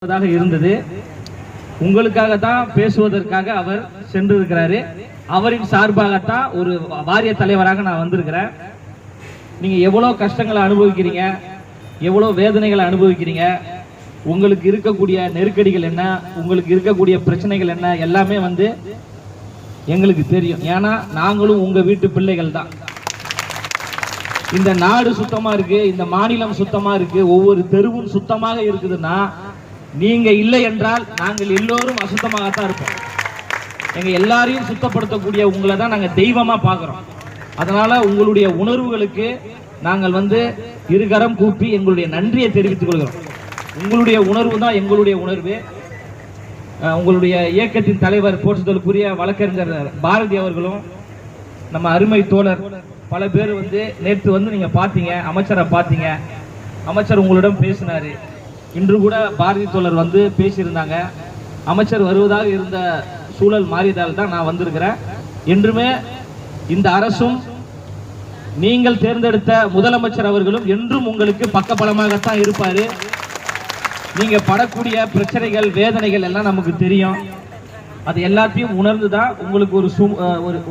இருந்தது. உங்களுக்காக தான் பேசுவதற்காக அவர் சென்றிருக்கிறாரு. அவரின் சார்பாகத்தான் ஒரு வாரிய தலைவராக நான் வந்திருக்கிறேன். நீங்க எவ்வளவு கஷ்டங்களை அனுபவிக்கிறீங்க, எவ்வளவு வேதனைகளை அனுபவிக்கிறீங்க, உங்களுக்கு இருக்கக்கூடிய நெருக்கடிகள் என்ன, உங்களுக்கு இருக்கக்கூடிய பிரச்சனைகள் என்ன, எல்லாமே எங்களுக்கு தெரியும். ஏன்னா நாங்களும் உங்க வீட்டு பிள்ளைகள் தான். இந்த நாடு சுத்தமா இருக்கு, இந்த மாநிலம் சுத்தமா இருக்கு, ஒவ்வொரு தெருவும் சுத்தமாக இருக்குதுன்னா நீங்க இல்லை என்றால் நாங்கள் எல்லோரும் அசுத்தமாகத்தான் இருப்போம். எங்க எல்லாரையும் சுத்தப்படுத்தக்கூடிய உங்களை தான் நாங்கள் தெய்வமா பார்க்கிறோம். அதனால உங்களுடைய உணர்வுகளுக்கு நாங்கள் இருகரம் கூப்பி எங்களுடைய நன்றியை தெரிவித்துக் கொள்கிறோம். உங்களுடைய உணர்வு தான் எங்களுடைய உணர்வு. உங்களுடைய இயக்கத்தின் தலைவர் போற்றுதலுக்குரிய வழக்கறிஞர் பாரதி அவர்களும் நம்ம அருமை தோழர் பல பேர் நேற்று நீங்க பாத்தீங்க, அமைச்சரை பாத்தீங்க. அமைச்சர் உங்களிடம் பேசினாரு. இன்று கூட பாரதி தோழர் பேசியிருந்தாங்க. அமைச்சர் வருவதாக இருந்த சூழல் மாறியதால் தான் நான் வந்திருக்கிறேன். என்றுமே இந்த அரசும் நீங்கள் தேர்ந்தெடுத்த முதலமைச்சர் அவர்களும் என்றும் உங்களுக்கு பக்கபலமாகத்தான் இருப்பாரு. நீங்க படக்கூடிய பிரச்சனைகள், வேதனைகள் எல்லாம் நமக்கு தெரியும். அது எல்லாத்தையும் உணர்ந்துதான் உங்களுக்கு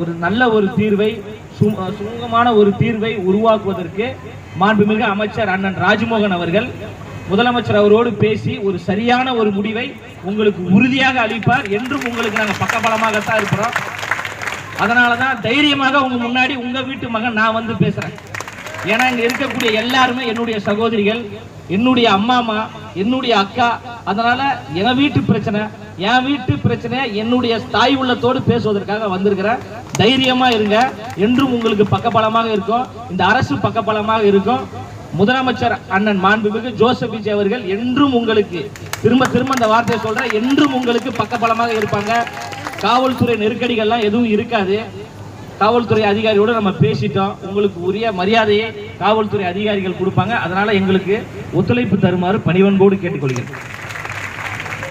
ஒரு நல்ல ஒரு தீர்வை, சுமூகமான ஒரு தீர்வை உருவாக்குவதற்கு மாண்புமிகு அமைச்சர் அண்ணன் ராஜ்மோகன் அவர்கள் முதலமைச்சர் அவரோடு பேசி ஒரு சரியான ஒரு முடிவை உங்களுக்கு உறுதியாக அளிப்பார். என்றும் உங்களுக்கு நாங்கள் பக்கபலமாகத்தான் இருக்கிறோம். அதனாலதான் தைரியமாக உங்க முன்னாடி உங்க வீட்டு மகன் நான் பேசுறேன். ஏன்னா இங்க இருக்கக்கூடிய எல்லாருமே என்னுடைய சகோதரிகள், என்னுடைய அம்மா, என்னுடைய அக்கா. அதனால என் வீட்டு பிரச்சனை என்னுடைய தாய் உள்ளத்தோடு பேசுவதற்காக வந்திருக்கிறேன். தைரியமா இருங்க. என்றும் உங்களுக்கு பக்கபலமாக இருக்கும். இந்த அரசு பக்கபலமாக இருக்கும். முதலமைச்சர் அண்ணன் மாண்புமிகு ஜோசப் விஜய் அவர்கள் என்றும் உங்களுக்கு திரும்ப அந்த வார்த்தையை சொல்றேன், என்றும் உங்களுக்கு பக்கபலமாக இருப்பாங்க. காவல்துறை நெருக்கடிகள்லாம் எதுவும் இருக்காது. காவல்துறை அதிகாரியோடு நம்ம பேசிட்டோம். உங்களுக்கு உரிய மரியாதையை காவல்துறை அதிகாரிகள் கொடுப்பாங்க. அதனால எங்களுக்கு ஒத்துழைப்பு தருமாறு பணிவன்போடு கேட்டுக்கொள்கிறேன்.